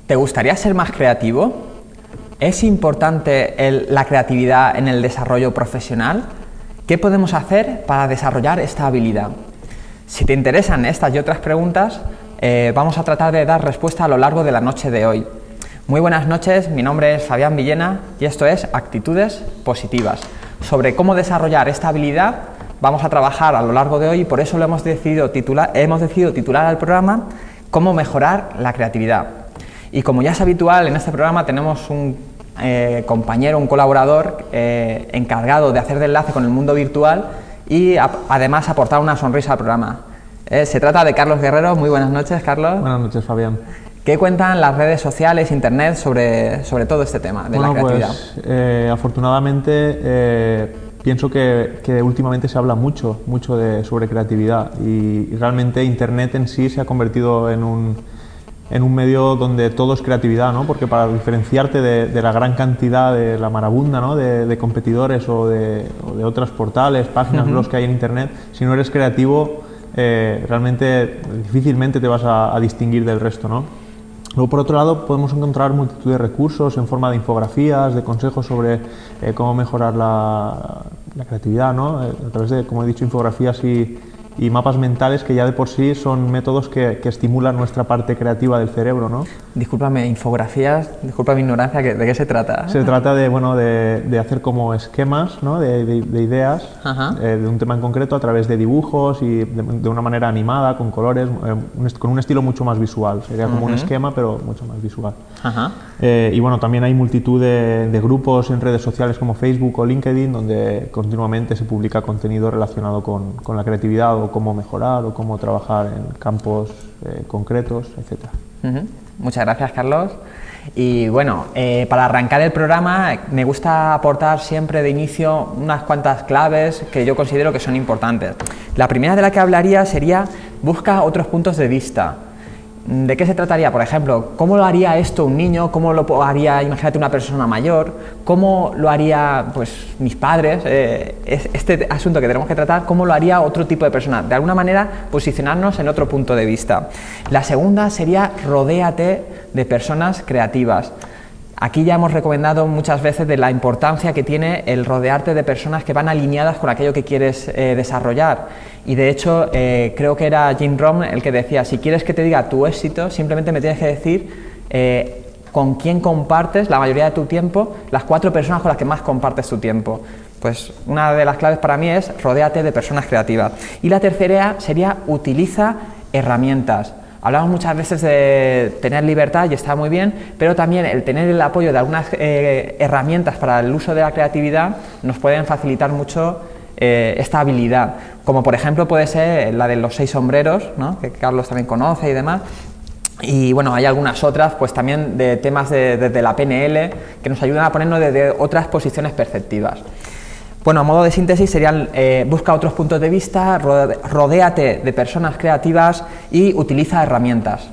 ¿Te gustaría ser más creativo? ¿Es importante la creatividad en el desarrollo profesional? ¿Qué podemos hacer para desarrollar esta habilidad? Si te interesan estas y otras preguntas, vamos a tratar de dar respuesta a lo largo de la noche de hoy. Muy buenas noches, mi nombre es Fabián Villena y esto es Actitudes Positivas. Sobre cómo desarrollar esta habilidad vamos a trabajar a lo largo de hoy y por eso lo hemos decidido titular al programa Cómo mejorar la creatividad. Y como ya es habitual, en este programa tenemos un compañero, un colaborador encargado de hacer de enlace con el mundo virtual y además aportar una sonrisa al programa. Se trata de Carlos Guerrero. Muy buenas noches, Carlos. Buenas noches, Fabián. ¿Qué cuentan las redes sociales, internet sobre todo este tema de la creatividad? Pues, afortunadamente pienso que últimamente se habla mucho sobre creatividad y realmente internet en sí se ha convertido en un medio donde todo es creatividad, ¿no? Porque para diferenciarte de la gran cantidad, de la marabunda, ¿no? de competidores o de otros portales, páginas, blogs que hay en internet, si no eres creativo realmente difícilmente te vas a distinguir del resto, ¿no? Luego, por otro lado, podemos encontrar multitud de recursos en forma de infografías, de consejos sobre cómo mejorar la creatividad, ¿no? A través de, como he dicho, infografías y mapas mentales que ya de por sí son métodos que estimulan nuestra parte creativa del cerebro, ¿no? Discúlpame, infografías, disculpa mi ignorancia, ¿de qué se trata? Se trata de hacer como esquemas, ¿no? de ideas de un tema en concreto a través de dibujos y de una manera animada, con colores, con un estilo mucho más visual. Sería como un esquema, pero mucho más visual. Y bueno, también hay multitud de grupos en redes sociales como Facebook o LinkedIn donde continuamente se publica contenido relacionado con la creatividad o cómo mejorar o cómo trabajar en campos concretos, etc. Muchas gracias, Carlos. Y bueno, para arrancar el programa me gusta aportar siempre de inicio unas cuantas claves que yo considero que son importantes. La primera de la que hablaría sería busca otros puntos de vista. ¿De qué se trataría? Por ejemplo, ¿cómo lo haría esto un niño? ¿Cómo lo haría, imagínate, una persona mayor? ¿Cómo lo haría, pues, mis padres? Este asunto que tenemos que tratar, ¿cómo lo haría otro tipo de persona? De alguna manera, posicionarnos en otro punto de vista. La segunda sería rodéate de personas creativas. Aquí ya hemos recomendado muchas veces de la importancia que tiene el rodearte de personas que van alineadas con aquello que quieres desarrollar. Y de hecho, creo que era Jim Rohn el que decía, si quieres que te diga tu éxito, simplemente me tienes que decir con quién compartes la mayoría de tu tiempo, las 4 personas con las que más compartes tu tiempo. Pues una de las claves para mí es rodéate de personas creativas. Y la tercera sería utiliza herramientas. Hablamos muchas veces de tener libertad y está muy bien, pero también el tener el apoyo de algunas herramientas para el uso de la creatividad nos pueden facilitar mucho esta habilidad, como por ejemplo puede ser la de los 6 sombreros, ¿no? Que Carlos también conoce y demás. Y bueno, hay algunas otras, pues también de temas desde la PNL que nos ayudan a ponernos desde otras posiciones perceptivas. Bueno, a modo de síntesis serían busca otros puntos de vista, rodéate de personas creativas y utiliza herramientas.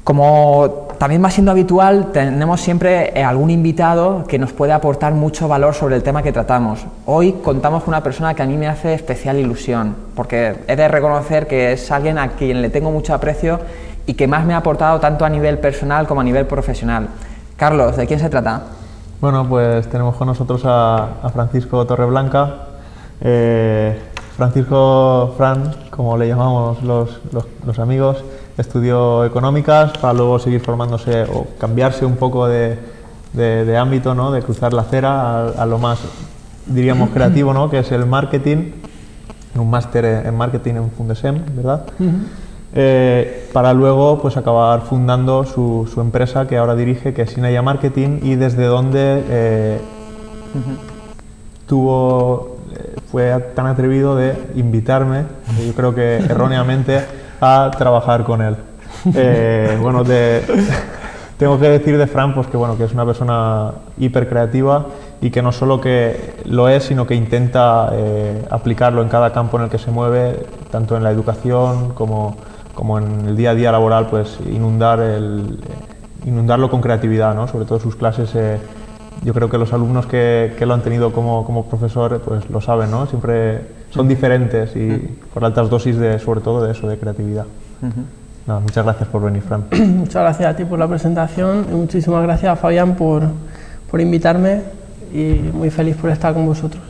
Como también va siendo habitual, tenemos siempre algún invitado que nos puede aportar mucho valor sobre el tema que tratamos. Hoy contamos con una persona que a mí me hace especial ilusión, porque he de reconocer que es alguien a quien le tengo mucho aprecio y que más me ha aportado tanto a nivel personal como a nivel profesional. Carlos, ¿de quién se trata? Bueno, pues tenemos con nosotros a Francisco Torreblanca. Francisco, Fran, como le llamamos los amigos, estudió económicas para luego seguir formándose o cambiarse un poco de ámbito, ¿no? De cruzar la acera a lo más, diríamos, creativo, ¿no? Que es el marketing, un máster en marketing en Fundesem, ¿verdad? Para luego pues acabar fundando su empresa que ahora dirige, que es Sinaya Marketing, y desde donde fue tan atrevido de invitarme, yo creo que erróneamente, a trabajar con él. Bueno, tengo que decir de Fran pues que es una persona hiper creativa y que no solo que lo es, sino que intenta aplicarlo en cada campo en el que se mueve, tanto en la educación como en el día a día laboral, pues inundarlo con creatividad, ¿no? Sobre todo sus clases, yo creo que los alumnos que lo han tenido como profesor pues lo saben, ¿no? Siempre son diferentes y por altas dosis sobre todo de eso, de creatividad. Nada, muchas gracias por venir, Fran. Muchas gracias a ti por la presentación y muchísimas gracias a Fabián por invitarme y muy feliz por estar con vosotros.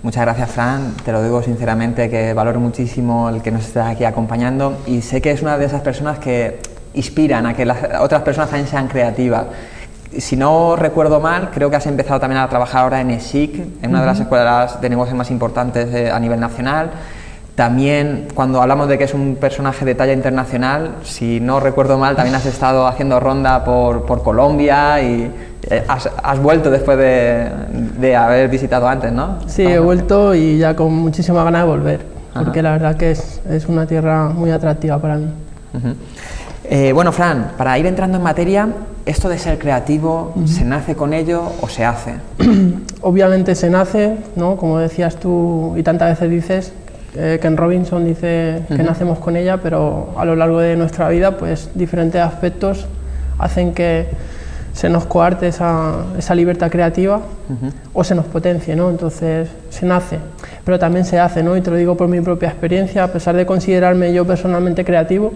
Muchas gracias, Fran, te lo digo sinceramente que valoro muchísimo el que nos estés aquí acompañando y sé que es una de esas personas que inspiran a que las otras personas también sean creativas. Si no recuerdo mal, creo que has empezado también a trabajar ahora en ESIC, en una de las escuelas de negocios más importantes a nivel nacional. También, cuando hablamos de que es un personaje de talla internacional, si no recuerdo mal, también has estado haciendo ronda por Colombia y has vuelto después de haber visitado antes, ¿no? Sí, he vuelto y ya con muchísima ganas de volver, porque la verdad que es una tierra muy atractiva para mí. Bueno, Fran, para ir entrando en materia, ¿esto de ser creativo se nace con ello o se hace? Obviamente se nace, ¿no? Como decías tú y tantas veces dices, Ken Robinson dice que nacemos con ella, pero a lo largo de nuestra vida, pues diferentes aspectos hacen que se nos coarte esa libertad creativa o se nos potencie, ¿no? Entonces se nace, pero también se hace, ¿no? Y te lo digo por mi propia experiencia, a pesar de considerarme yo personalmente creativo,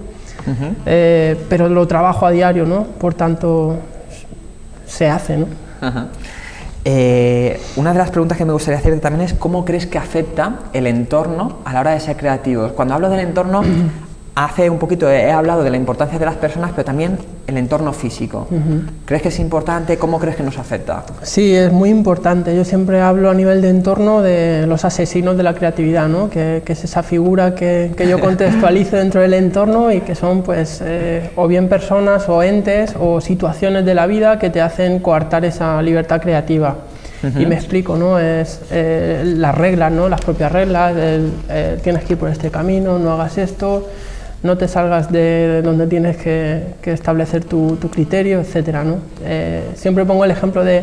pero lo trabajo a diario, ¿no? Por tanto, se hace, ¿no? Una de las preguntas que me gustaría hacerte también es ¿cómo crees que afecta el entorno a la hora de ser creativos? Cuando hablo del entorno, hace un poquito he hablado de la importancia de las personas, pero también el entorno físico. ¿Crees que es importante? ¿Cómo crees que nos afecta? Sí, es muy importante. Yo siempre hablo a nivel de entorno de los asesinos de la creatividad, ¿no? Que es esa figura que yo contextualizo dentro del entorno y que son pues o bien personas o entes o situaciones de la vida que te hacen coartar esa libertad creativa. Y me explico, ¿no? Es las reglas, ¿no? Las propias reglas, tienes que ir por este camino, no hagas esto, no te salgas de donde tienes que establecer tu criterio, etcétera, ¿no? Siempre pongo el ejemplo de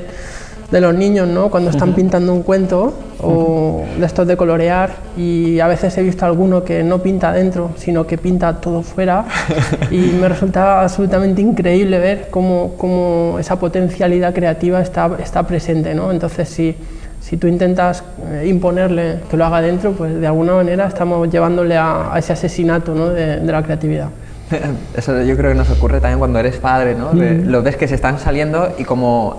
los niños, ¿no? Cuando están pintando un cuento o de estos de colorear, y a veces he visto a alguno que no pinta dentro, sino que pinta todo fuera y me resulta absolutamente increíble ver cómo esa potencialidad creativa está presente, ¿no? Entonces, si tú intentas imponerle que lo haga dentro, pues de alguna manera estamos llevándole a ese asesinato, ¿no? de la creatividad. Eso yo creo que nos ocurre también cuando eres padre, ¿no? Lo ves que se están saliendo y como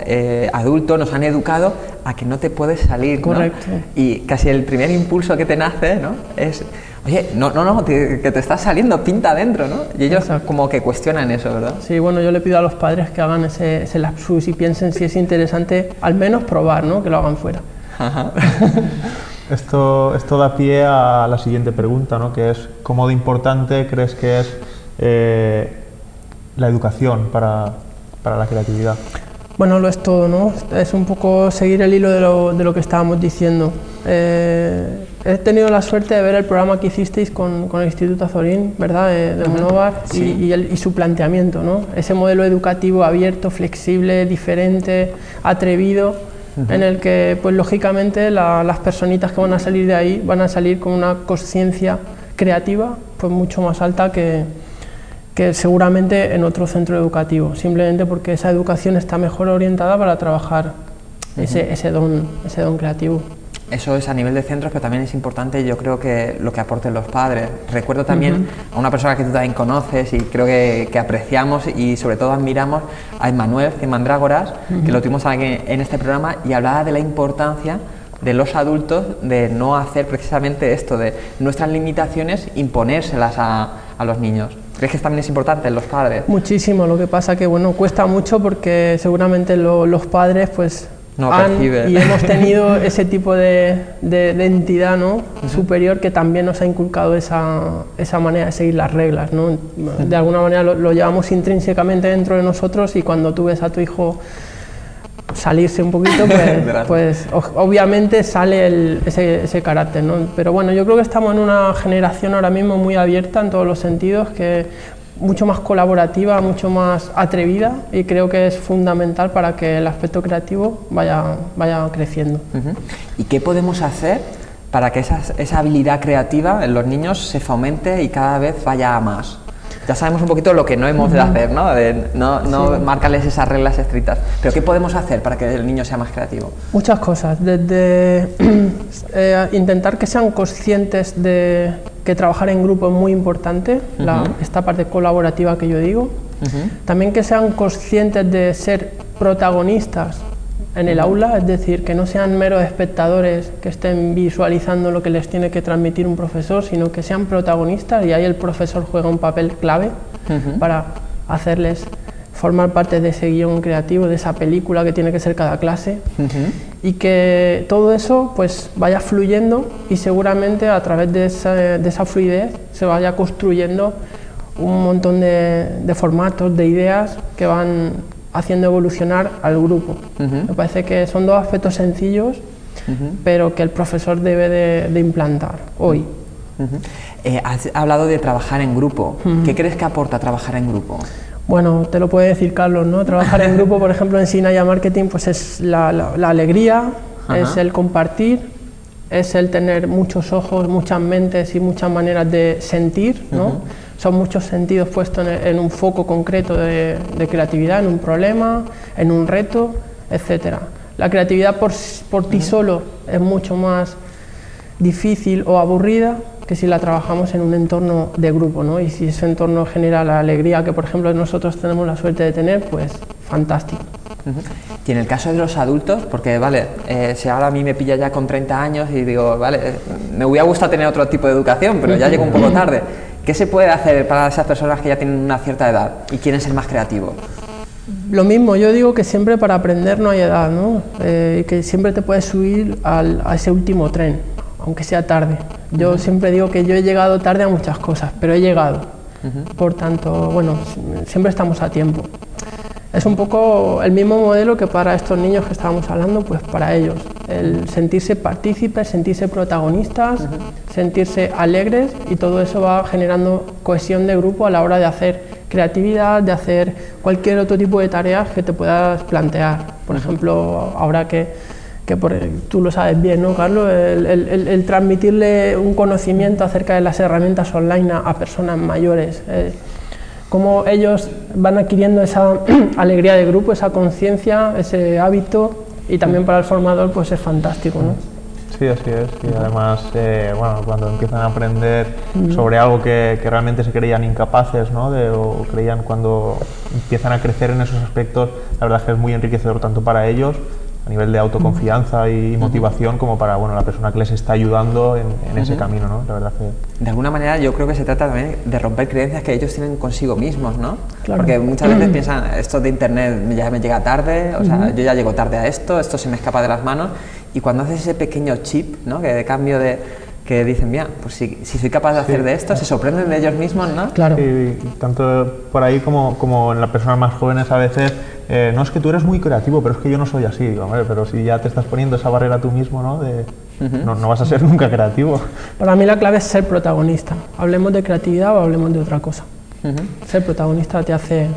adultos nos han educado a que no te puedes salir, ¿no? Correcto. Y casi el primer impulso que te nace, ¿no? Es, oye, no, que te estás saliendo, pinta adentro, ¿no? Y ellos como que cuestionan eso, ¿verdad? Sí, bueno, yo le pido a los padres que hagan ese lapsus y piensen si es interesante al menos probar, ¿no? Que lo hagan fuera. Esto da pie a la siguiente pregunta, ¿no? Que es, ¿cómo de importante crees que es la educación para la creatividad? Bueno, lo es todo, ¿no? Es un poco seguir el hilo de lo que estábamos diciendo. He tenido la suerte de ver el programa que hicisteis con el Instituto Azorín, ¿verdad? De Monóvar, y su planteamiento, ¿no? Ese modelo educativo abierto, flexible, diferente, atrevido, en el que, pues lógicamente, las personitas que van a salir de ahí van a salir con una conciencia creativa pues mucho más alta que seguramente en otro centro educativo, simplemente porque esa educación está mejor orientada para trabajar ese don creativo. Eso es a nivel de centros, pero también es importante, yo creo, que lo que aporten los padres. Recuerdo también a una persona que tú también conoces y creo que apreciamos y sobre todo admiramos, a Emmanuel de Mandrágoras, que lo tuvimos aquí en este programa y hablaba de la importancia de los adultos de no hacer precisamente esto, de nuestras limitaciones, imponérselas a los niños. ¿Crees que también es importante en los padres? Muchísimo, lo que pasa que bueno, cuesta mucho porque seguramente los padres pues y hemos tenido ese tipo de entidad, ¿no? Superior que también nos ha inculcado esa manera de seguir las reglas, ¿no? De alguna manera lo llevamos intrínsecamente dentro de nosotros y cuando tú ves a tu hijo salirse un poquito, pues obviamente sale ese carácter, ¿no? Pero bueno, yo creo que estamos en una generación ahora mismo muy abierta en todos los sentidos, mucho más colaborativa, mucho más atrevida, y creo que es fundamental para que el aspecto creativo vaya creciendo. ¿Y qué podemos hacer para que esa habilidad creativa en los niños se fomente y cada vez vaya a más? Ya sabemos un poquito lo que no hemos de hacer, ¿no? No marcarles esas reglas estrictas. Pero ¿qué podemos hacer para que el niño sea más creativo? Muchas cosas, desde intentar que sean conscientes de que trabajar en grupo es muy importante, esta parte colaborativa que yo digo. También que sean conscientes de ser protagonistas en el aula, es decir, que no sean meros espectadores que estén visualizando lo que les tiene que transmitir un profesor, sino que sean protagonistas, y ahí el profesor juega un papel clave para hacerles formar parte de ese guión creativo, de esa película que tiene que ser cada clase, y que todo eso pues vaya fluyendo, y seguramente a través de esa fluidez se vaya construyendo un montón de formatos, de ideas que van haciendo evolucionar al grupo. Me parece que son dos aspectos sencillos, pero que el profesor debe de implantar hoy. Has hablado de trabajar en grupo. ¿Qué crees que aporta trabajar en grupo? Bueno, te lo puede decir Carlos, ¿no? Trabajar en grupo, por ejemplo, en Sinaya Marketing, pues es la alegría, es el compartir, es el tener muchos ojos, muchas mentes y muchas maneras de sentir, ¿no? Son muchos sentidos puestos en un foco concreto de creatividad, en un problema, en un reto, etc. La creatividad por ti solo es mucho más difícil o aburrida que si la trabajamos en un entorno de grupo, ¿no? Y si ese entorno genera la alegría que, por ejemplo, nosotros tenemos la suerte de tener, pues fantástico. Y en el caso de los adultos, porque vale, si ahora a mí me pilla ya con 30 años y digo, vale, me hubiera gustado tener otro tipo de educación, pero ya llego un poco tarde. ¿Qué se puede hacer para esas personas que ya tienen una cierta edad y quieren ser más creativos? Lo mismo, yo digo que siempre para aprender no hay edad, ¿no? Y que siempre te puedes subir a ese último tren, aunque sea tarde. Yo siempre digo que yo he llegado tarde a muchas cosas, pero he llegado. Por tanto, bueno, siempre estamos a tiempo. Es un poco el mismo modelo que para estos niños que estábamos hablando, pues para ellos. El sentirse partícipes, sentirse protagonistas, sentirse alegres, y todo eso va generando cohesión de grupo a la hora de hacer creatividad, de hacer cualquier otro tipo de tareas que te puedas plantear. Por ejemplo, ahora tú lo sabes bien, ¿no, Carlos? El transmitirle un conocimiento acerca de las herramientas online a personas mayores. Cómo ellos van adquiriendo esa alegría de grupo, esa conciencia, ese hábito, y también para el formador pues es fantástico, ¿no? Sí, así es. Y además, bueno, cuando empiezan a aprender sobre algo que realmente se creían incapaces, ¿no? O creían, cuando empiezan a crecer en esos aspectos, la verdad es que es muy enriquecedor tanto para ellos, a nivel de autoconfianza y motivación, como para, bueno, la persona que les está ayudando en ese camino, ¿no? La verdad que... De alguna manera yo creo que se trata también de romper creencias que ellos tienen consigo mismos, ¿no? Claro. Porque muchas veces piensan, esto de internet ya me llega tarde, o sea, yo ya llego tarde a esto se me escapa de las manos, y cuando haces ese pequeño chip, ¿no? Que de cambio que dicen, mira, pues si soy capaz de hacer de esto, se sorprenden de ellos mismos, ¿no? Claro. Y tanto por ahí como en las personas más jóvenes a veces, no es que tú eres muy creativo, pero es que yo no soy así. Digo, hombre, pero si ya te estás poniendo esa barrera tú mismo, ¿no? No vas a ser nunca creativo. Para mí la clave es ser protagonista. Hablemos de creatividad o hablemos de otra cosa. Ser protagonista te hace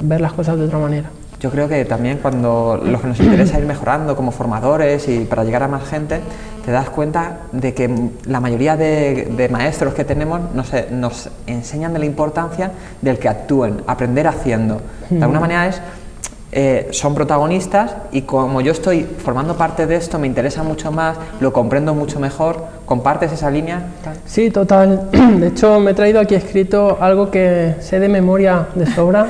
ver las cosas de otra manera. Yo creo que también cuando lo que nos interesa ir mejorando como formadores y para llegar a más gente, te das cuenta de que la mayoría de maestros que tenemos nos enseñan de la importancia del que actúen, aprender haciendo. De alguna manera son protagonistas, y como yo estoy formando parte de esto, me interesa mucho más, lo comprendo mucho mejor. ¿Compartes esa línea? Sí, total. De hecho, me he traído aquí escrito algo que sé de memoria de sobra,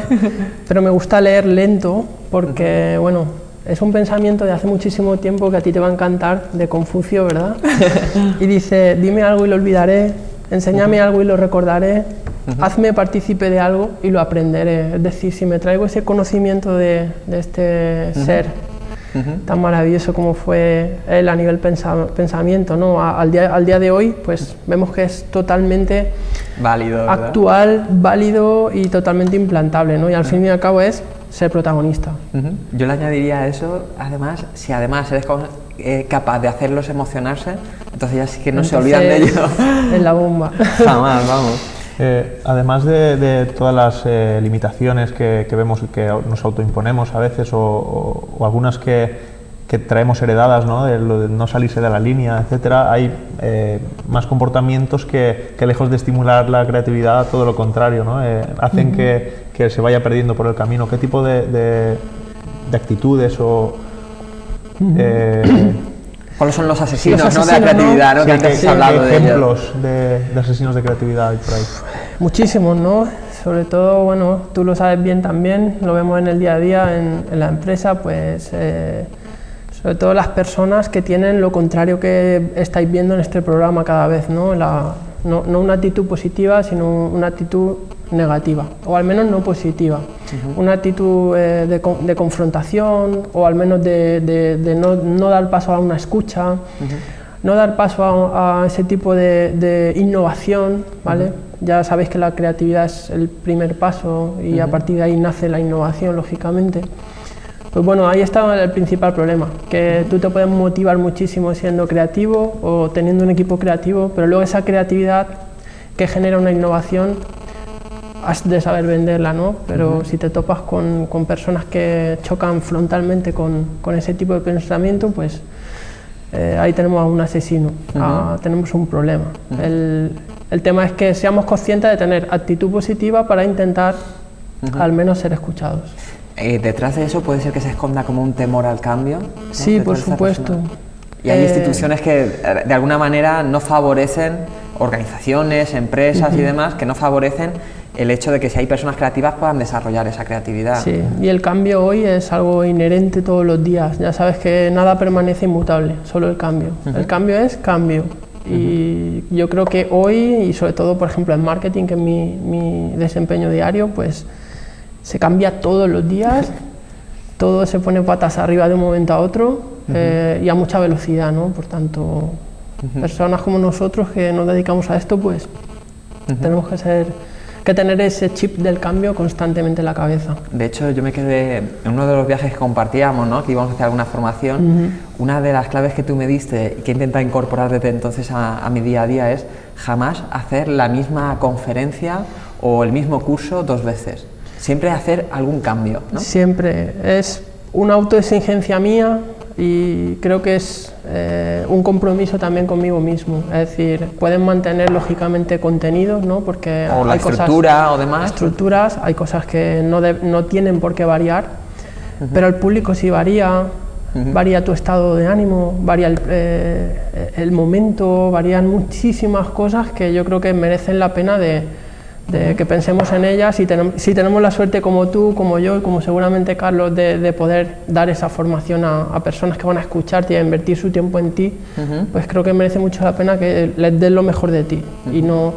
pero me gusta leer lento porque, bueno, es un pensamiento de hace muchísimo tiempo que a ti te va a encantar, de Confucio, ¿verdad? Y dice, dime algo y lo olvidaré, enséñame algo y lo recordaré, hazme partícipe de algo y lo aprenderé. Es decir, si me traigo ese conocimiento de este ser tan maravilloso como fue él a nivel pensamiento, ¿no? Al día de hoy, pues vemos que es totalmente válido, ¿verdad? Actual, válido y totalmente implantable, ¿no? Y al fin y al cabo es ser protagonista. Yo le añadiría a eso, además, si además eres capaz de hacerlos emocionarse, entonces ya sí que no se olvidan de ello. Es la bomba. Jamás, vamos. Además de todas las limitaciones que vemos y que nos autoimponemos a veces, o algunas que que traemos heredadas, ¿no? De lo de no salirse de la línea, etcétera, hay más comportamientos que lejos de estimular la creatividad, todo lo contrario, ¿no? Hacen que se vaya perdiendo por el camino. ¿Qué tipo de actitudes o ¿cuáles son los asesinos, los asesinos, ¿no? de la creatividad, ¿no? Que antes has hablado de ellos? Ejemplos de asesinos de creatividad hay por ahí. Muchísimos, ¿no? Sobre todo, bueno, tú lo sabes bien también, lo vemos en el día a día en la empresa, pues sobre todo las personas que tienen lo contrario que estáis viendo en este programa cada vez, ¿no? No una actitud positiva, sino una actitud negativa, o al menos no positiva. Una actitud de confrontación, o al menos de no dar paso a una escucha, no dar paso a ese tipo de innovación, ¿vale? Ya sabéis que la creatividad es el primer paso y a partir de ahí nace la innovación, lógicamente. Pues bueno, ahí está el principal problema, que tú te puedes motivar muchísimo siendo creativo o teniendo un equipo creativo, pero luego esa creatividad que genera una innovación has de saber venderla, ¿no? Pero si te topas con personas que chocan frontalmente con ese tipo de pensamiento, pues ahí tenemos a un asesino, tenemos un problema. El tema es que seamos conscientes de tener actitud positiva para intentar al menos ser escuchados. ¿Detrás de eso puede ser que se esconda como un temor al cambio? ¿no? Sí, por supuesto. Y hay instituciones que de alguna manera no favorecen, organizaciones, empresas y demás, que no favorecen el hecho de que si hay personas creativas puedan desarrollar esa creatividad. Sí, y el cambio hoy es algo inherente todos los días. Ya sabes que nada permanece inmutable, solo el cambio. El cambio es cambio. Y yo creo que hoy, y sobre todo por ejemplo en marketing, que es mi desempeño diario, pues se cambia todos los días, todo se pone patas arriba de un momento a otro y a mucha velocidad, ¿no? Por tanto, personas como nosotros que nos dedicamos a esto, pues tenemos que tener ese chip del cambio constantemente en la cabeza. De hecho, yo me quedé en uno de los viajes que compartíamos, ¿no? Que íbamos a hacer alguna formación. Una de las claves que tú me diste y que he intentado incorporar desde entonces a mi día a día es jamás hacer la misma conferencia o el mismo curso 2 veces. Siempre hacer algún cambio, ¿no? Siempre. Es una autoexigencia mía y creo que es un compromiso también conmigo mismo. Es decir, pueden mantener lógicamente contenidos, ¿no? Porque o la hay estructura o demás. Estructuras, hay cosas que no tienen por qué variar, pero el público sí varía, varía tu estado de ánimo, varía el momento, varían muchísimas cosas que yo creo que merecen la pena de que pensemos en ellas. Si tenemos la suerte como tú, como yo y como seguramente Carlos de poder dar esa formación a personas que van a escucharte y a invertir su tiempo en ti, pues creo que merece mucho la pena que les des lo mejor de ti y no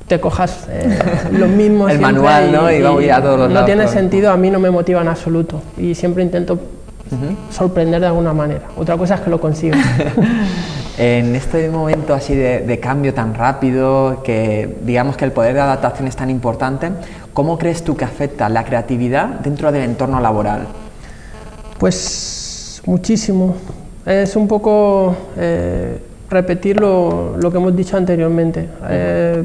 te cojas los mismos el manual, ¿no? Y vamos a todos los no tiene sentido, a mí no me motiva en absoluto y siempre intento sorprender de alguna manera. Otra cosa es que lo consiga. En este momento así de cambio tan rápido, que digamos que el poder de adaptación es tan importante, ¿cómo crees tú que afecta la creatividad dentro del entorno laboral? Pues muchísimo. Es un poco repetir lo que hemos dicho anteriormente.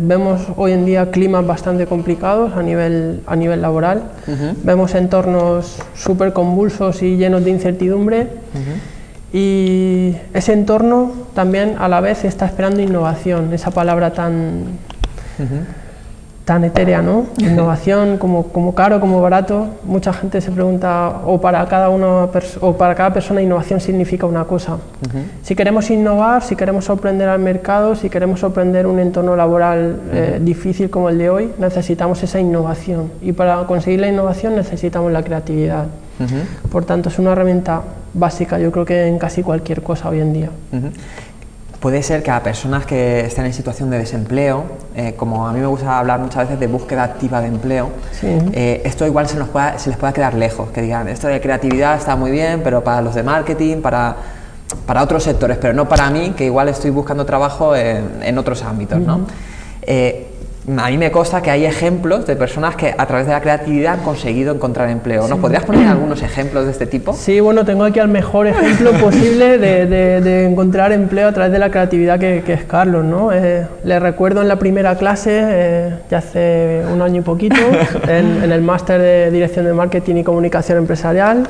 Vemos hoy en día climas bastante complicados a nivel laboral. Vemos entornos súper convulsos y llenos de incertidumbre. Y ese entorno también a la vez está esperando innovación, esa palabra tan etérea, ¿no? Innovación, como caro, como barato. Mucha gente se pregunta, o para cada persona innovación significa una cosa. Si queremos innovar, si queremos sorprender al mercado, si queremos sorprender un entorno laboral difícil como el de hoy, necesitamos esa innovación. Y para conseguir la innovación necesitamos la creatividad. Por tanto, es una herramienta básica, yo creo que en casi cualquier cosa hoy en día. Puede ser que a personas que estén en situación de desempleo, como a mí me gusta hablar muchas veces de búsqueda activa de empleo, esto igual se les pueda quedar lejos, que digan, esto de creatividad está muy bien, pero para los de marketing, para otros sectores, pero no para mí, que igual estoy buscando trabajo en otros ámbitos, ¿no? A mí me consta que hay ejemplos de personas que a través de la creatividad han conseguido encontrar empleo. ¿Nos podrías poner algunos ejemplos de este tipo? Sí, bueno, tengo aquí el mejor ejemplo posible de encontrar empleo a través de la creatividad que es Carlos, ¿no? Le recuerdo en la primera clase, ya hace un año y poquito, en el máster de Dirección de Marketing y Comunicación Empresarial.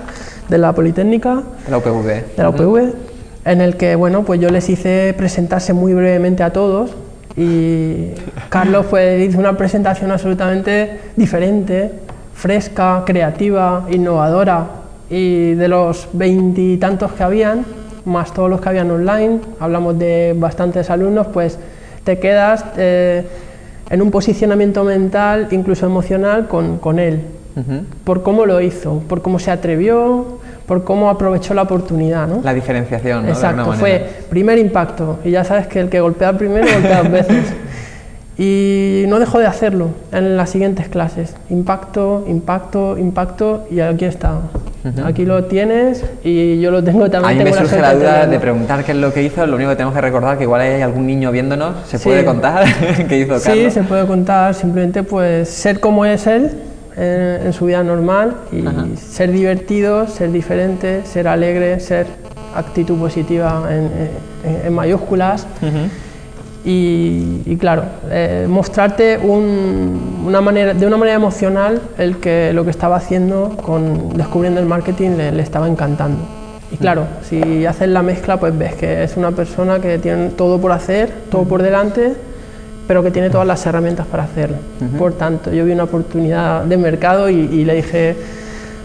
de la Politécnica, De la UPV. de la UPV, en el que, bueno, pues yo les hice presentarse muy brevemente a todos y Carlos pues hizo una presentación absolutamente diferente, fresca, creativa, innovadora, y de los 20 y tantos que habían, más todos los que habían online, hablamos de bastantes alumnos, pues te quedas en un posicionamiento mental, incluso emocional, con él, por cómo lo hizo, por cómo se atrevió, por cómo aprovechó la oportunidad, ¿no? La diferenciación, ¿no? Exacto, De alguna fue manera. primer impacto, y ya sabes que el que golpea primero golpea dos veces. Y no dejó de hacerlo en las siguientes clases, impacto, impacto, impacto, y aquí está. Aquí lo tienes y yo lo tengo también. A mí me tengo surge suerte la de duda tenerlo. de preguntar qué es lo que hizo. Lo único que tenemos que recordar que igual hay algún niño viéndonos. ¿Se Sí. puede contar qué hizo Carlos? Sí, se puede contar, simplemente pues ser como es él en su vida normal y ser divertido, ser diferente, ser alegre, ser actitud positiva en mayúsculas. Y claro, mostrarte de una manera emocional lo que estaba haciendo descubriendo el marketing le estaba encantando. Y claro, si haces la mezcla, pues ves que es una persona que tiene todo por hacer, todo por delante, pero que tiene todas las herramientas para hacerlo. Por tanto, yo vi una oportunidad de mercado y le dije,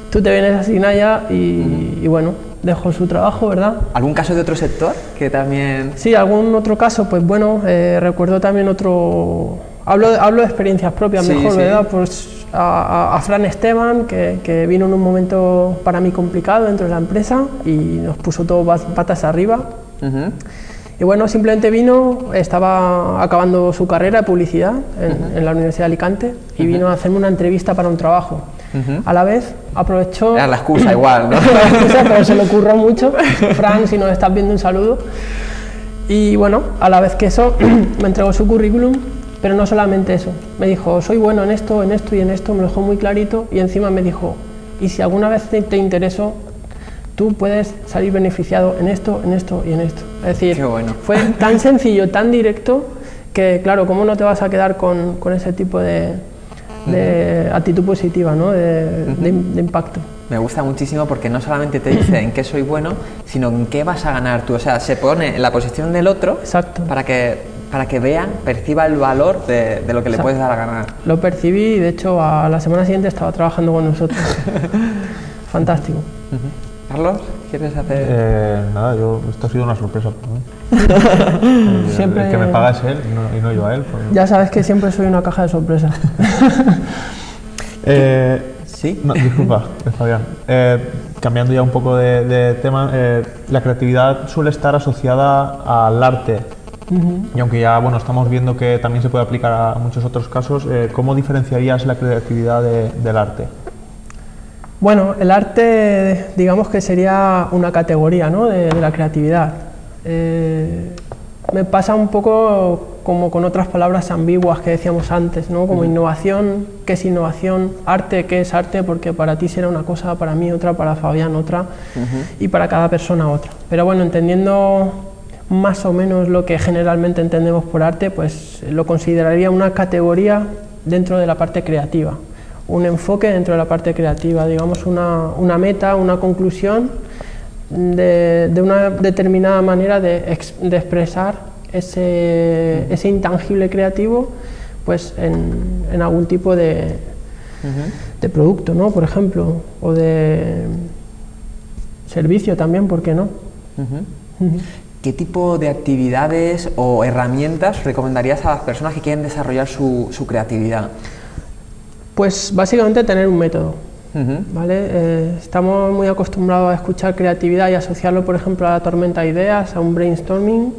tú te vienes a Signaya y bueno, dejó su trabajo, ¿verdad? ¿Algún caso de otro sector que también...? Sí, algún otro caso, pues bueno, recuerdo también otro... Hablo de experiencias propias, Sí, mejor, sí. ¿verdad? Pues a Fran Esteban, que vino en un momento para mí complicado dentro de la empresa y nos puso todo patas arriba. Y bueno, simplemente vino, estaba acabando su carrera de publicidad en la Universidad de Alicante y vino a hacerme una entrevista para un trabajo. A la vez aprovechó... Era la excusa igual, ¿no? La excusa, pero se le ocurrió mucho. Fran, si nos estás viendo, un saludo. Y bueno, a la vez que eso, me entregó su currículum, pero no solamente eso. Me dijo, soy bueno en esto, en esto y en esto, me lo dejó muy clarito y encima me dijo, y si alguna vez te intereso, tú puedes salir beneficiado en esto, en esto y en esto. Es decir, Qué bueno. fue tan sencillo, tan directo, que claro, ¿cómo no te vas a quedar con ese tipo de actitud positiva, ¿no? de impacto? Me gusta muchísimo porque no solamente te dice en qué soy bueno, sino en qué vas a ganar tú. O sea, se pone en la posición del otro. Exacto. para que vean, perciba el valor de lo que le puedes dar a ganar. Lo percibí y de hecho a la semana siguiente estaba trabajando con nosotros. Fantástico. Carlos, ¿quieres hacer...? Nada, esto ha sido una sorpresa para mí. Siempre- El que me paga es él y no yo a él. pues. Ya sabes que siempre soy una caja de sorpresas. Sí. No, disculpa, Fabián. Cambiando ya un poco de tema, la creatividad suele estar asociada al arte. Y aunque ya estamos viendo que también se puede aplicar a muchos otros casos, ¿cómo diferenciarías la creatividad del arte? Bueno, el arte, digamos que sería una categoría, ¿no? de la creatividad. Me pasa un poco como con otras palabras ambiguas que decíamos antes, ¿no? Como innovación, ¿qué es innovación? Arte, ¿qué es arte? Porque para ti será una cosa, para mí otra, para Fabián otra y para cada persona otra. Pero bueno, entendiendo más o menos lo que generalmente entendemos por arte, pues lo consideraría una categoría dentro de la parte creativa. Un enfoque dentro de la parte creativa, digamos una meta, una conclusión de una determinada manera de expresar ese intangible creativo pues en algún tipo de producto, ¿no? Por ejemplo, o de servicio también, ¿por qué no? ¿Qué tipo de actividades o herramientas recomendarías a las personas que quieren desarrollar su creatividad? Pues básicamente tener un método, ¿vale? Estamos muy acostumbrados a escuchar creatividad y asociarlo, por ejemplo, a la tormenta de ideas, a un brainstorming.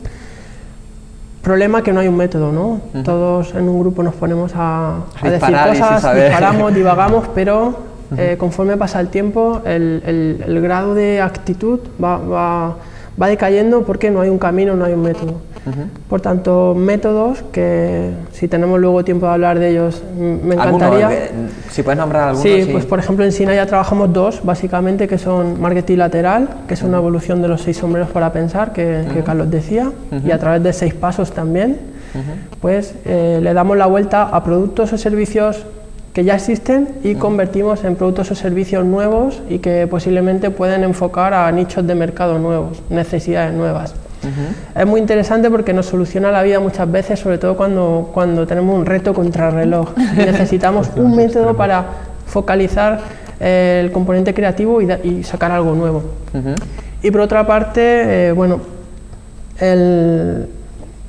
Problema que no hay un método, ¿no? Todos en un grupo nos ponemos a decir disparar y sin cosas, saber. disparamos, divagamos, pero conforme pasa el tiempo, el grado de actitud va decayendo porque no hay un camino, no hay un método. Por tanto, métodos que, si tenemos luego tiempo de hablar de ellos, me encantaría. Si puedes nombrar algunos. Sí, pues por ejemplo en Signaya trabajamos dos, básicamente, que son marketing lateral, que es una evolución de los 6 sombreros para pensar, que Carlos decía, y a través de 6 pasos también, pues le damos la vuelta a productos o servicios que ya existen y convertimos en productos o servicios nuevos y que posiblemente pueden enfocar a nichos de mercado nuevos, necesidades nuevas. Es muy interesante porque nos soluciona la vida muchas veces, sobre todo cuando tenemos un reto contrarreloj y necesitamos un método para focalizar el componente creativo y sacar algo nuevo. Y por otra parte, bueno,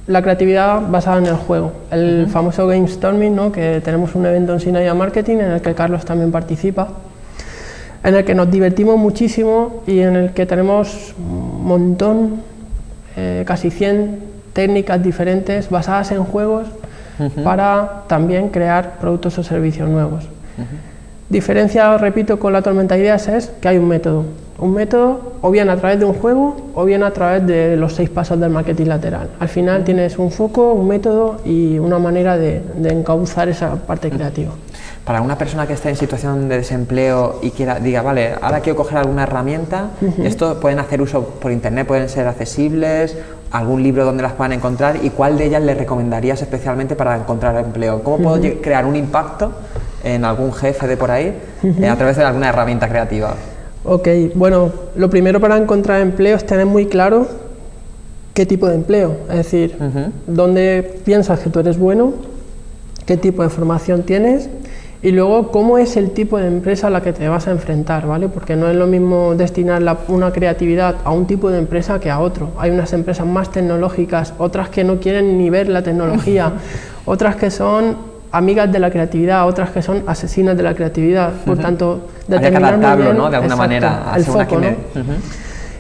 la creatividad basada en el juego, el famoso Game Storming, ¿no? Que tenemos un evento en Synergia Marketing en el que Carlos también participa, en el que nos divertimos muchísimo y en el que tenemos un montón, casi 100 técnicas diferentes basadas en juegos para también crear productos o servicios nuevos. Diferencia, repito, con la tormenta de ideas es que hay un método o bien a través de un juego o bien a través de los 6 pasos del marketing lateral. Al final tienes un foco, un método y una manera de encauzar esa parte creativa. Para una persona que esté en situación de desempleo y diga, vale, ahora quiero coger alguna herramienta, esto pueden hacer uso por internet, pueden ser accesibles, algún libro donde las puedan encontrar, y cuál de ellas les recomendarías especialmente para encontrar empleo. ¿Cómo puedo crear un impacto en algún jefe de por ahí a través de alguna herramienta creativa? Ok, bueno, lo primero para encontrar empleo es tener muy claro qué tipo de empleo, es decir, dónde piensas que tú eres bueno, qué tipo de formación tienes y luego cómo es el tipo de empresa a la que te vas a enfrentar, ¿vale? Porque no es lo mismo destinar una creatividad a un tipo de empresa que a otro. Hay unas empresas más tecnológicas, otras que no quieren ni ver la tecnología, otras que son amigas de la creatividad, otras que son asesinas de la creatividad. Por tanto, determinar muy bien, ¿no? De alguna exacto, manera, el foco, ¿no?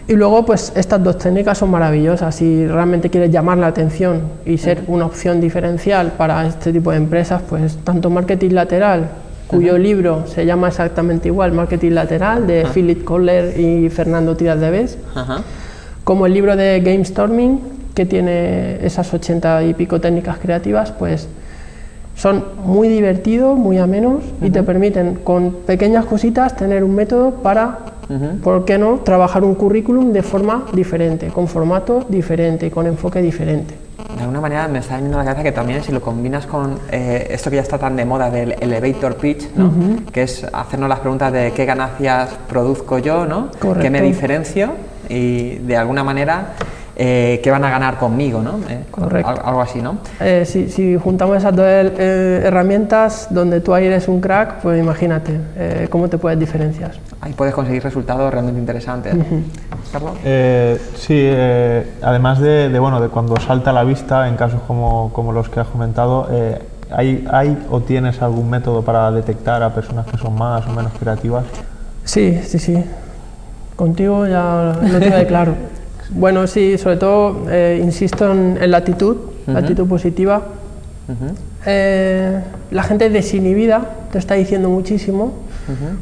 Y luego, pues estas 2 técnicas son maravillosas. Si realmente quieres llamar la atención y ser una opción diferencial para este tipo de empresas, pues tanto marketing lateral, cuyo libro se llama exactamente igual, Marketing Lateral, de Philip Kotler y Fernando Tiras de Bes, como el libro de Game Storming, que tiene esas 80 y pico técnicas creativas, pues son muy divertidos, muy amenos y te permiten con pequeñas cositas tener un método para, ¿por qué no?, trabajar un currículum de forma diferente, con formato diferente y con enfoque diferente. De alguna manera me está viniendo a la cabeza que también si lo combinas con esto que ya está tan de moda del elevator pitch, ¿no? Que es hacernos las preguntas de qué ganancias produzco yo, ¿no? Correcto. ¿Qué me diferencio? Y de alguna manera qué van a ganar conmigo, ¿no? Correcto. Algo así, ¿no? Si juntamos esas 2 herramientas donde tú ahí eres un crack, pues imagínate cómo te puedes diferenciar. Ahí puedes conseguir resultados realmente interesantes. ¿Carlos? Sí, además de cuando salta a la vista, en casos como los que has comentado, ¿hay o tienes algún método para detectar a personas que son más o menos creativas? Sí. Contigo ya lo tengo claro. Bueno, sí, sobre todo insisto en la actitud, la actitud positiva. La gente desinhibida te está diciendo muchísimo,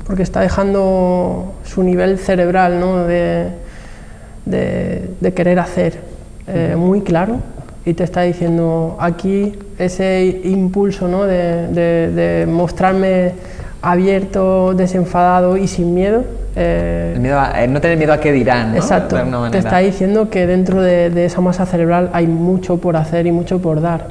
porque está dejando su nivel cerebral, ¿no?, de querer hacer muy claro, y te está diciendo aquí ese impulso, ¿no?, de mostrarme abierto, desenfadado y sin miedo. No tener miedo a qué dirán, ¿no? Exacto, De alguna manera. te está diciendo que dentro de esa masa cerebral hay mucho por hacer y mucho por dar.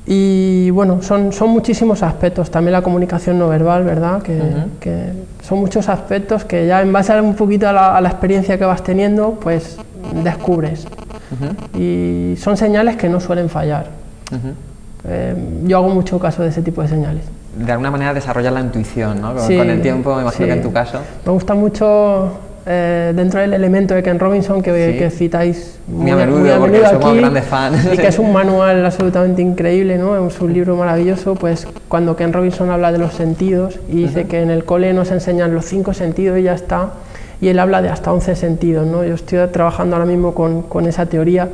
Y bueno, son muchísimos aspectos, también la comunicación no verbal, ¿verdad? Que son muchos aspectos que ya en base a un poquito a la experiencia que vas teniendo, pues descubres. Y son señales que no suelen fallar. Yo hago mucho caso de ese tipo de señales. De alguna manera desarrollar la intuición, ¿no? Sí, con el tiempo, me imagino que en tu caso. Me gusta mucho dentro del elemento de Ken Robinson que citáis muy a menudo porque somos aquí, grandes fans. Y que es un manual absolutamente increíble, ¿no? Es un libro maravilloso, pues cuando Ken Robinson habla de los sentidos y dice que en el cole nos enseñan los 5 sentidos y ya está, y él habla de hasta 11 sentidos, ¿no? Yo estoy trabajando ahora mismo con esa teoría.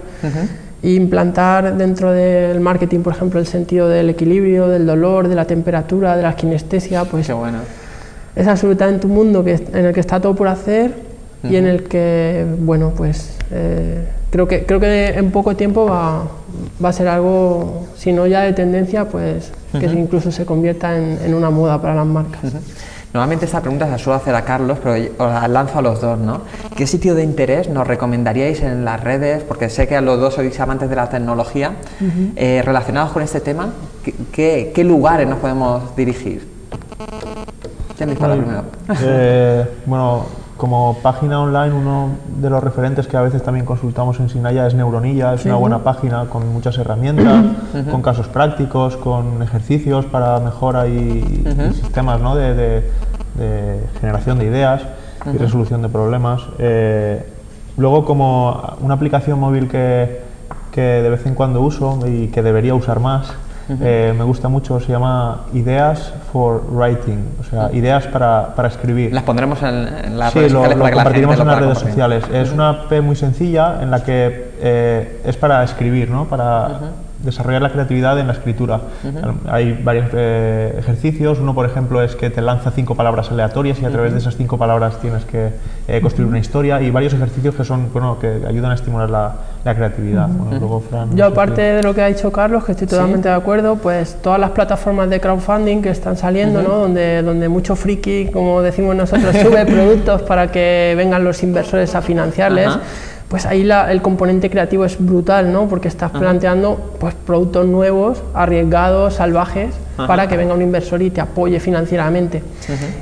Y implantar dentro del marketing, por ejemplo, el sentido del equilibrio, del dolor, de la temperatura, de la kinestesia, pues qué bueno. Es absolutamente un mundo en el que está todo por hacer y en el que, bueno, pues creo que en poco tiempo va a ser algo, si no ya de tendencia, pues que incluso se convierta en una moda para las marcas. Normalmente esta pregunta se la suelo hacer a Carlos, pero os la lanzo a los dos, ¿no? ¿Qué sitio de interés nos recomendaríais en las redes? Porque sé que a los dos sois amantes de la tecnología. Relacionados con este tema, ¿qué lugares nos podemos dirigir? ¿Quién dispara primero? Bueno, como página online, uno de los referentes que a veces también consultamos en Sinaya es Neuronilla. Es una buena página con muchas herramientas, con casos prácticos, con ejercicios para mejora y sistemas, ¿no? de generación de ideas y resolución de problemas. Luego, como una aplicación móvil que de vez en cuando uso y que debería usar más, me gusta mucho, se llama Ideas for Writing, o sea, ideas para escribir. Las pondremos en las Sí, redes sociales lo para que la gente compartiremos lo en las pueda redes compartir. sociales. Es una app muy sencilla en la que es para escribir, ¿no? Para desarrollar la creatividad en la escritura. Hay varios ejercicios. Uno, por ejemplo, es que te lanza 5 palabras aleatorias y a través de esas 5 palabras tienes que construir una historia, y varios ejercicios que son, bueno, que ayudan a estimular la creatividad. Bueno, luego, Fran, Yo, aparte de lo que ha dicho Carlos, que estoy totalmente de acuerdo, pues todas las plataformas de crowdfunding que están saliendo, ¿no? donde mucho friki, como decimos nosotros, sube productos para que vengan los inversores a financiarles. Pues ahí el componente creativo es brutal, ¿no? Porque estás planteando pues, productos nuevos, arriesgados, salvajes, para que venga un inversor y te apoye financieramente.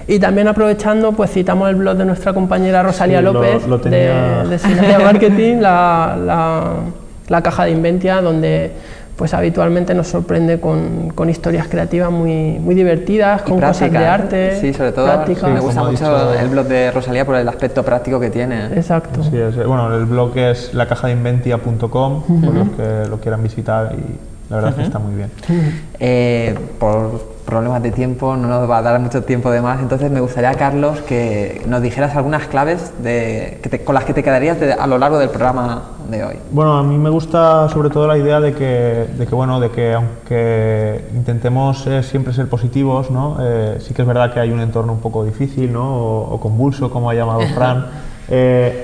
Y también aprovechando, pues citamos el blog de nuestra compañera Rosalía López, de Sinaya Marketing, la caja de Inventia, donde pues habitualmente nos sorprende con historias creativas muy divertidas, con cosas de arte. Sí, sobre todo me gusta mucho el blog de Rosalía por el aspecto práctico que tiene. Exacto. Sí, bueno, el blog es lacajadeinventia.com, por los que lo quieran visitar, y la verdad es que está muy bien. Por problemas de tiempo no nos va a dar mucho tiempo de más, entonces me gustaría, Carlos, que nos dijeras algunas claves con las que te quedarías a lo largo del programa de hoy. Bueno, a mí me gusta sobre todo la idea de que aunque intentemos siempre ser positivos, ¿no? Sí que es verdad que hay un entorno un poco difícil, ¿no? o convulso, como ha llamado Fran.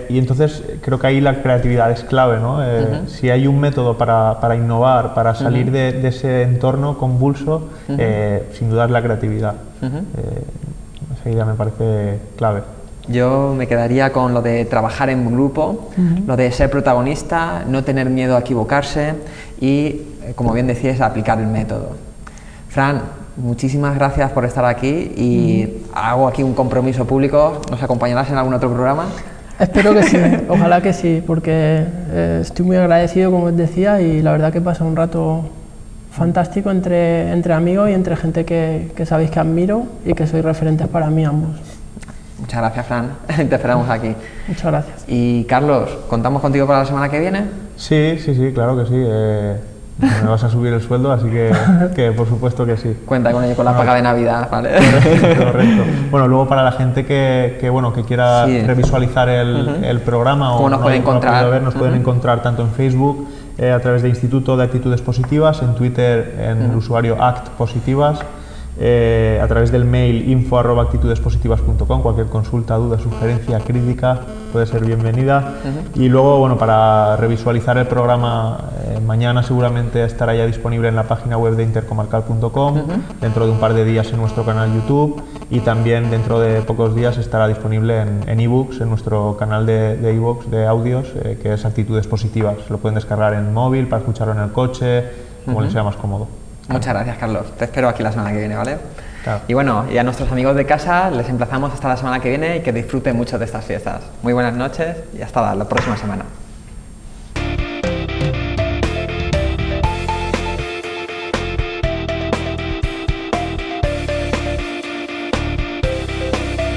Y entonces creo que ahí la creatividad es clave, ¿no? Si hay un método para innovar, para salir de ese entorno convulso, sin duda es la creatividad. Esa idea me parece clave. Yo me quedaría con lo de trabajar en grupo, lo de ser protagonista, no tener miedo a equivocarse y, como bien decías, aplicar el método. Fran, muchísimas gracias por estar aquí y hago aquí un compromiso público. ¿Nos acompañarás en algún otro programa? Espero que sí, ojalá que sí, porque estoy muy agradecido, como os decía, y la verdad que pasa un rato fantástico entre amigos y entre gente que sabéis que admiro y que sois referentes para mí ambos. Muchas gracias, Fran. Te esperamos aquí. Muchas gracias. Y Carlos, ¿contamos contigo para la semana que viene? Sí, claro que sí. Me vas a subir el sueldo, así que por supuesto que sí. Cuenta con ello, con la paga de Navidad, ¿vale? Correcto. Bueno, luego para la gente que quiera revisualizar el programa o nos pueden encontrar, nos pueden encontrar tanto en Facebook, a través de Instituto de Actitudes Positivas, en Twitter en el usuario ActPositivas, a través del mail info@actitudespositivas.com. Cualquier consulta, duda, sugerencia, crítica puede ser bienvenida. Y luego, bueno, para revisualizar el programa, mañana seguramente estará ya disponible en la página web de intercomarcal.com, dentro de un par de días en nuestro canal YouTube, y también dentro de pocos días estará disponible en ebooks, en nuestro canal de ebooks de audios, que es Actitudes Positivas. Lo pueden descargar en móvil para escucharlo en el coche, como les sea más cómodo. Muchas gracias, Carlos. Te espero aquí la semana que viene, ¿vale? Claro. Y bueno, y a nuestros amigos de casa les emplazamos hasta la semana que viene y que disfruten mucho de estas fiestas. Muy buenas noches y hasta la próxima semana.